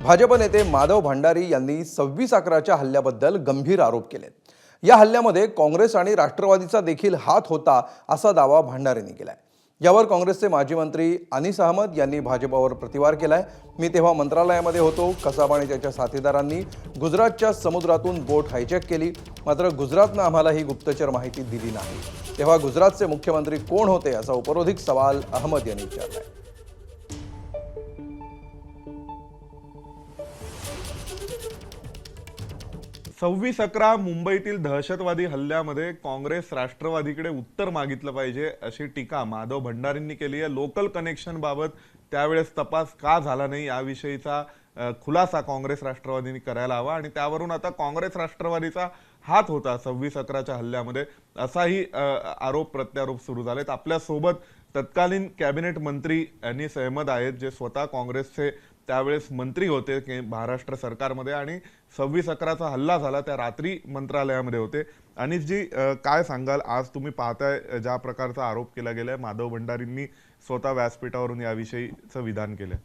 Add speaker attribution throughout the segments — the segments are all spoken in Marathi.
Speaker 1: भाजप नेते माधव भंडारी यांनी 26/11च्या हल्ल्याबद्दल गंभीर आरोप केले। या हल्ल्यामध्ये काँग्रेस आणि राष्ट्रवादीचा देखील हात होता असा दावा भंडारींनी केलाय। यावर काँग्रेसचे माजी मंत्री अनीस अहमद यांनी भाजपवर प्रतिवार केलाय। मी तेव्हा मंत्रालयामध्ये होतो, कसाब आणि त्याच्या साथीदारांनी गुजरातच्या समुद्रातून बोट हायजॅक केली, मात्र गुजरातनं आम्हाला ही गुप्तचर माहिती दिली नाही। तेव्हा गुजरातचे मुख्यमंत्री कोण होते असा उपरोधिक सवाल अहमद यांनी विचारलाय।
Speaker 2: 26/11 मुंबईतील दहशतवादी हल्ल्यामध्ये काँग्रेस राष्ट्रवादीकडे उत्तर मागितलं पाहिजे अशी टीका माधव भंडारींनी केली आहे। लोकल कनेक्शन बाबत त्यावेळेस तपास का झाला नाही याविषयीचा खुलासा काँग्रेस राष्ट्रवादीने करायला हवा आणि त्यावरून आता काँग्रेस राष्ट्रवादीचा हात होता 26/11च्या हल्ल्यामध्ये असाही आरोप प्रत्यारोप सुरू झालेत। आपल्या सोबत तत्कालीन कॅबिनेट मंत्री अनीस अहमद आहेत, जे स्वतः काँग्रेसचे त्यावेळेस मंत्री होते की महाराष्ट्र सरकारमध्ये आणि 26/11चा हल्ला झाला त्या रात्री मंत्रालयामध्ये होते। अनीस जी, काय सांगाल? आज तुम्ही पाहताय ज्या प्रकारचा आरोप केला गेलाय, माधव भंडारींनी स्वतः व्यासपीठावरून याविषयीचं विधान केलं।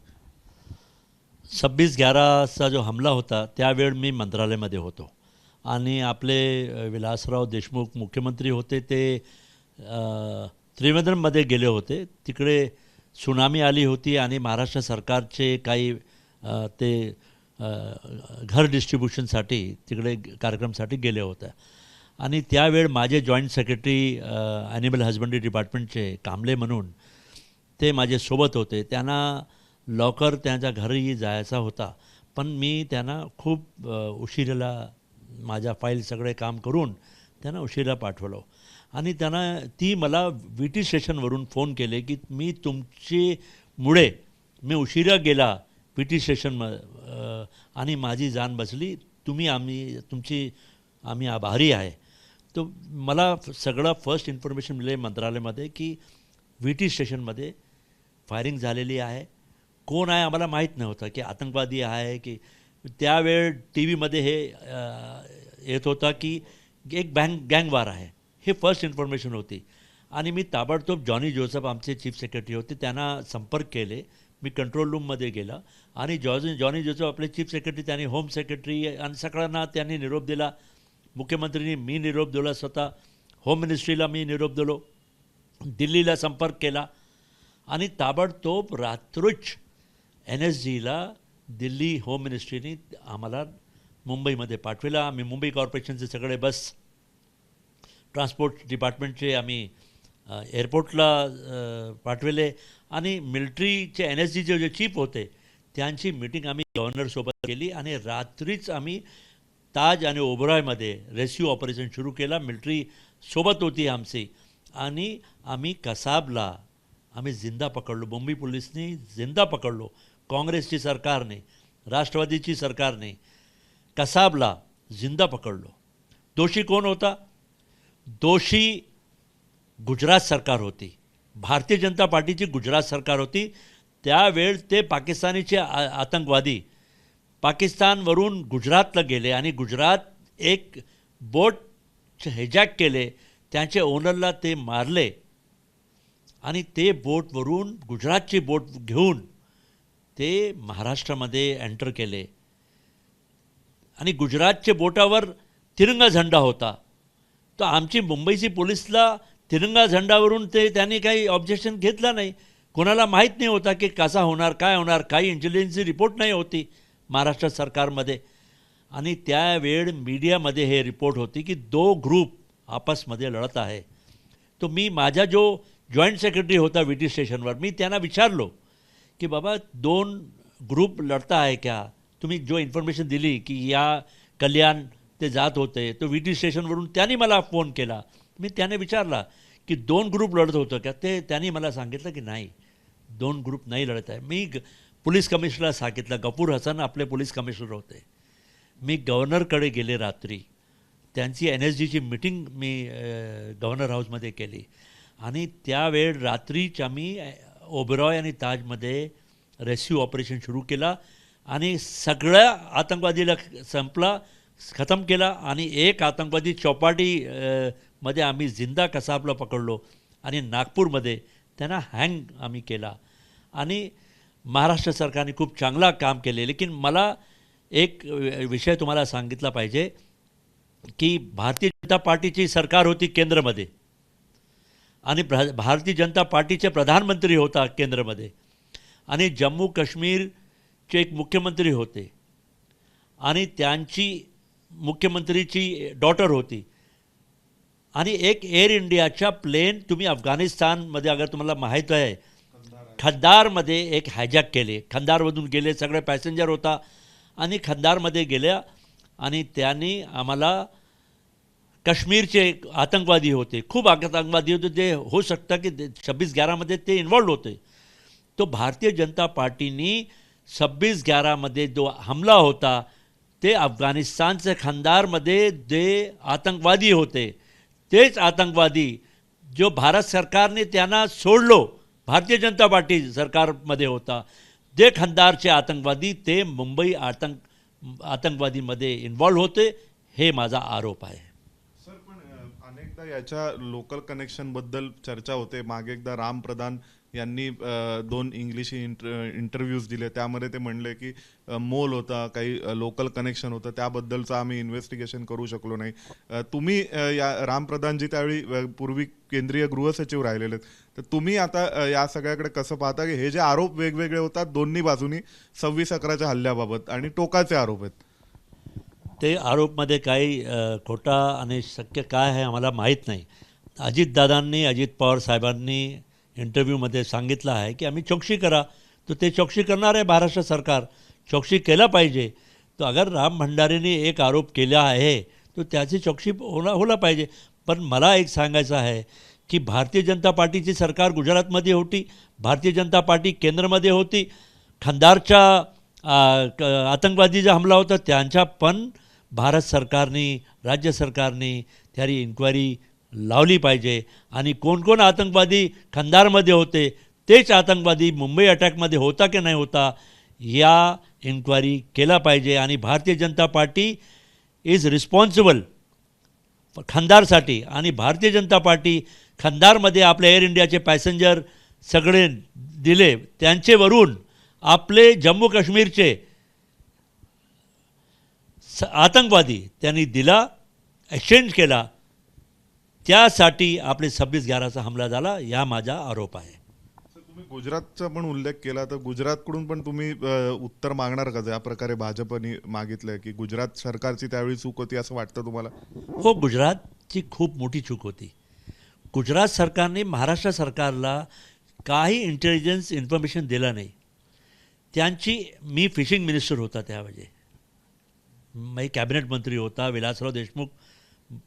Speaker 3: 26/11चा जो हमला होता त्यावेळ मी मंत्रालयामध्ये होतो आणि आपले विलासराव देशमुख मुख्यमंत्री होते, ते त्रिवेंद्रममध्ये गेले होते। तिकडे सुनामी आली होती आणि महाराष्ट्र सरकारचे काही ते घर डिस्ट्रीब्युशनसाठी तिकडे कार्यक्रमसाठी गेले होते आणि त्यावेळ माझे जॉईंट सेक्रेटरी ॲनिमल हजबंड्री डिपार्टमेंटचे कांबळे म्हणून ते माझे सोबत होते। त्यांना लवकर त्यांच्या घरी जायचा होता, पण मी त्यांना खूप उशिराला माझ्या फाईल सगळे काम करून त्यांना उशिरा पाठवलं आणि त्यांना ती मला VT स्टेशनवरून फोन केले की मी तुमच्यामुळे मी उशिरा गेला VT स्टेशन आणि माझी जान बचली, आम्ही आभारी आहे। तो मला सगळं फर्स्ट इन्फॉर्मेशन मिळाले मंत्रालयामध्ये की VT स्टेशनमध्ये फायरिंग झालेली आहे। कोण आहे आम्हाला माहीत नव्हतं की आतंकवादी आहे की त्यावेळ TV मध्ये हे येत होता की एक गँगवार आहे, हे फर्स्ट इन्फॉर्मेशन होती। आणि मी ताबडतोब जॉनी जोसेफ आमचे चीफ सेक्रेटरी होते, त्यांना संपर्क केले। मी कंट्रोल रूममध्ये गेला आणि जॉनी जोसेफ आपले चीफ सेक्रेटरी, त्यांनी होम सेक्रेटरी आणि सगळ्यांना त्यांनी निरोप दिला। मुख्यमंत्रींनी मी निरोप दिला, स्वतः होम मिनिस्ट्रीला मी निरोप दिलो, दिल्लीला संपर्क केला आणि ताबडतोब रात्रीच NSGला दिल्ली होम मिनिस्ट्रीने आम्हाला मुंबईमध्ये पाठविला। आम्ही मुंबई कॉर्पोरेशनचे सगळे बस ट्रान्सपोर्ट डिपार्टमेंटचे आम्ही एअरपोर्टला पाठविले आणि मिलिटरीचे NSGचे जे चीफ होते त्यांची मीटिंग आम्ही गव्हर्नरसोबत केली आणि रात्रीच आम्ही ताज आणि ओबरॉयमध्ये रेस्क्यू ऑपरेशन सुरू केला। मिलिटरी सोबत होती आमची आणि आम्ही कसाबला आम्ही जिंदा पकडलो, मुंबई पोलिसनी जिंदा पकडलो, काँग्रेसची सरकारने, राष्ट्रवादीची सरकारने कसाबला जिंदा पकडलो। दोषी कोण होता? दोषी गुजरात सरकार होती, भारतीय जनता पार्टीची गुजरात सरकार होती। त्यावेळ ते पाकिस्तानीचे आतंकवादी पाकिस्तानवरून गुजरातला गेले आणि गुजरात एक बोट हिजॅक केले, त्यांचे ओनरला ते मारले आणि ते बोटवरून गुजरातची बोट घेऊन ते महाराष्ट्रामध्ये एंटर केले आणि गुजरातच्या बोटावर तिरंगा झेंडा होता। तर आमची मुंबईची पोलिसला तिरंगा झेंडावरून त्यांनी काही ऑब्जेक्शन घेतला नाही। कोणाला माहीत नाही होता की कसा होणार, काय होणार, काही इंटेलिजन्सची रिपोर्ट नाही होती महाराष्ट्र सरकारमध्ये आणि त्यावेळ मीडियामध्ये हे रिपोर्ट होती की 2 ग्रुप आपसमध्ये लढत आहे। तो मी माझा जो जॉईंट सेक्रेटरी होता VT स्टेशनवर, मी त्यांना विचारलो की बाबा 2 ग्रुप लढता आहे क्या? तुम्ही जो इन्फॉर्मेशन दिली की या कल्याण ते जात होते, तो VT स्टेशनवरून त्यांनी मला फोन केला। मी त्याने विचारला की 2 ग्रुप लढत होतं का? त्यांनी मला सांगितलं की नाही, 2 ग्रुप नाही लढत आहे। मी पोलीस कमिशनरला सांगितलं, गफूर हसन आपले पोलीस कमिशनर होते। मी गव्हर्नरकडे गेले रात्री, त्यांची NSGची मीटिंग मी गव्हर्नर हाऊसमध्ये केली आणि त्यावेळ रात्रीच आम्ही ओबरॉय आणि ताजमध्ये रेस्क्यू ऑपरेशन सुरू केला आणि सगळ्या आतंकवादीला खतम केला आणि एक आतंकवादी चौपाटी मध्ये आम्ही जिंदा कसाबला पकडलो आणि नागपूरमध्ये त्यांना हँग आम्ही केला आणि महाराष्ट्र सरकारने खूप चांगला काम केले. लेकिन मला एक विषय तुम्हाला सांगितला पाहिजे की भारतीय जनता पार्टीची सरकार होती केंद्रामध्ये आणि भारतीय जनता पार्टीचे प्रधानमंत्री होता केंद्रामध्ये आणि जम्मू काश्मीरचे एक मुख्यमंत्री होते आणि त्यांची मुख्यमंत्रीची डॉटर होती आणि एक एअर इंडियाच्या प्लेन तुम्ही अफगाणिस्तानमध्ये अगर तुम्हाला माहीत आहे खंदारमध्ये एक हायजॅक केले. खंदारमधून गेले, सगळे पॅसेंजर होता आणि खंदारमध्ये गेल्या आणि त्यांनी आम्हाला काश्मीरचे एक आतंकवादी होते, खूप आतंकवादी होते, जे हो शकतं की 26/11मध्ये ते इन्वॉल्ड होते. तो भारतीय जनता पार्टीनी 26/11मध्ये जो हमला होता ते अफगाणिस्तानचे खंदारमध्ये जे आतंकवादी होते तेच आतंकवादी जो भारत सरकारने त्यांना सोडलो, भारतीय जनता पार्टी सरकारमध्ये होता, जे खंदारचे आतंकवादी ते मुंबई आतंकवादीमध्ये इन्वॉल्व होते. हे माझा आरोप आहे.
Speaker 2: सर, पण अनेकदा याच्या लोकल कनेक्शन बद्दल चर्चा होते. मागे एकदा राम प्रधान यांनी 2 इंग्लिशी इंटरव्ह्यूज दिले, त्यामध्ये ते म्हणले की मोल होता, काही लोकल कनेक्शन होतं, त्याबद्दलचं आम्ही इन्व्हेस्टिगेशन करू शकलो नाही. तुम्ही या राम प्रधानजी त्यावेळी पूर्वी केंद्रीय गृहसचिव राहिलेले आहेत, तर तुम्ही आता या सगळ्याकडे कसं पाहता की हे जे आरोप वेगवेगळे होतात दोन्ही बाजूनी 26/11च्या हल्ल्याबाबत आणि टोकाचे आरोप आहेत?
Speaker 3: ते आरोपमध्ये काही खोटा आणि शक्य काय आहे आम्हाला माहीत नाही. अजितदादांनी, अजित पवार साहेबांनी इंटरव्ह्यूमध्ये सांगितलं आहे की आम्ही चौकशी करा, तर ते चौकशी करणार आहे. महाराष्ट्र सरकार चौकशी केला पाहिजे. तर अगर राम भंडारेने एक आरोप केला आहे तर त्याची चौकशी होला पाहिजे. पण मला एक सांगायचं आहे की भारतीय जनता पार्टीची सरकार गुजरातमध्ये होती, भारतीय जनता पार्टी केंद्रामध्ये होती. खंदारच्या आतंकवादीचा हमला होता त्यांच्या पण भारत सरकारने, राज्य सरकारने त्याची इन्क्वायरी लावली पाहिजे आणि कोण कोण आतंकवादी खंदारमध्ये होते तेच आतंकवादी मुंबई अटॅकमध्ये होता की नाही होता या इन्क्वायरी केला पाहिजे. आणि Bharatiya Janata party is responsible खंदारसाठी आणि भारतीय जनता पार्टी खंदारमध्ये आपल्या एअर इंडियाचे पॅसेंजर सगळे दिले, त्यांचेवरून आपले जम्मू काश्मीरचे आतंकवादी त्यांनी दिला, एक्सचेंज केला, त्यासाठी आपले 26/11चा हमला झाला. या माझा आरोप आहे.
Speaker 2: तुम्ही गुजरातचा पण उल्लेख केला, तर गुजरातकडून पण तुम्ही उत्तर मागणार का? ज्या प्रकारे भाजपने मागितलंय की गुजरात सरकारची त्यावेळी चूक होती असं वाटतं तुम्हाला?
Speaker 3: हो, गुजरातची खूप मोठी चूक होती. गुजरात सरकारने महाराष्ट्र सरकारला काही इंटेलिजन्स इन्फॉर्मेशन दिला नाही. मी फिशिंग मिनिस्टर होता त्यावेळी, मी कॅबिनेट मंत्री होता, विलासराव देशमुख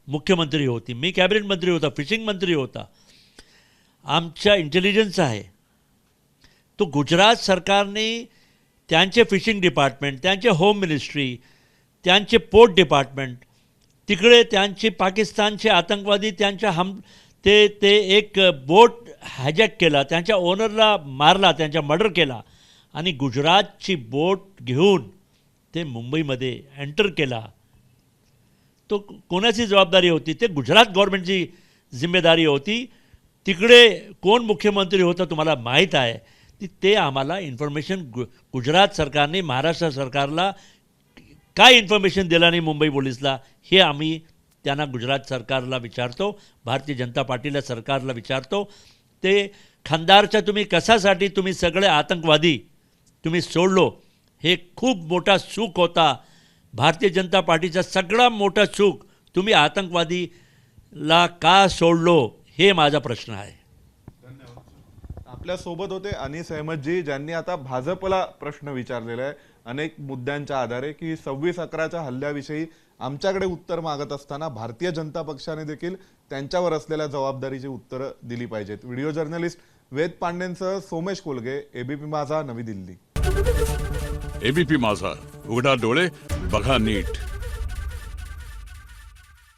Speaker 3: मुख्यमंत्री होती, मी कॅबिनेट मंत्री होता, फिशिंग मंत्री होता. आमच्या इंटेलिजन्स आहे तो गुजरात सरकारने त्यांचे फिशिंग डिपार्टमेंट, त्यांचे होम मिनिस्ट्री, त्यांचे पोर्ट डिपार्टमेंट तिकडे त्यांचे पाकिस्तानचे आतंकवादी ते एक बोट हायजॅक केला, त्यांच्या ओनरला मारला, त्यांचा मर्डर केला आणि गुजरातची बोट घेऊन ते मुंबईमध्ये एंटर केला. तो कोणाची जबाबदारी होती? ते गुजरात गव्हर्नमेंटची जिम्मेदारी होती. तिकडे कोण मुख्यमंत्री होता तुम्हाला माहीत आहे. ते आम्हाला इन्फॉर्मेशन गुजरात सरकारने महाराष्ट्र सरकारला काय इन्फॉर्मेशन दिला नाही मुंबई पोलिसला, हे आम्ही त्यांना गुजरात सरकारला विचारतो, भारतीय जनता पार्टीला सरकारला विचारतो. ते खंदारच्या कशासाठी तुम्ही सगळे आतंकवादी तुम्ही सोडलो, हे खूप मोठा चूक होता. भारतीय जनता पार्टीचा सगळा मोठा चूक, तुम्ही आतंकवादीला का सोडलो, हे माझा प्रश्न आहे.
Speaker 2: आपल्या सोबत होते अनीस अहमदजी, ज्यांनी आता भाजपला प्रश्न विचारलेला आहे अनेक मुद्द्यांच्या आधारे की 26/11च्या हल्ल्याविषयी आमच्याकडे उत्तर मागत असताना भारतीय जनता पक्षाने देखील त्यांच्यावर असलेल्या जबाबदारीची उत्तरं दिली पाहिजेत. व्हिडिओ जर्नलिस्ट वेद पांडेंसह सोमेश कोलगे, एबीपी माझा, नवी दिल्ली.
Speaker 4: एबीपी माझा, उघडा डोळे बघा नीट.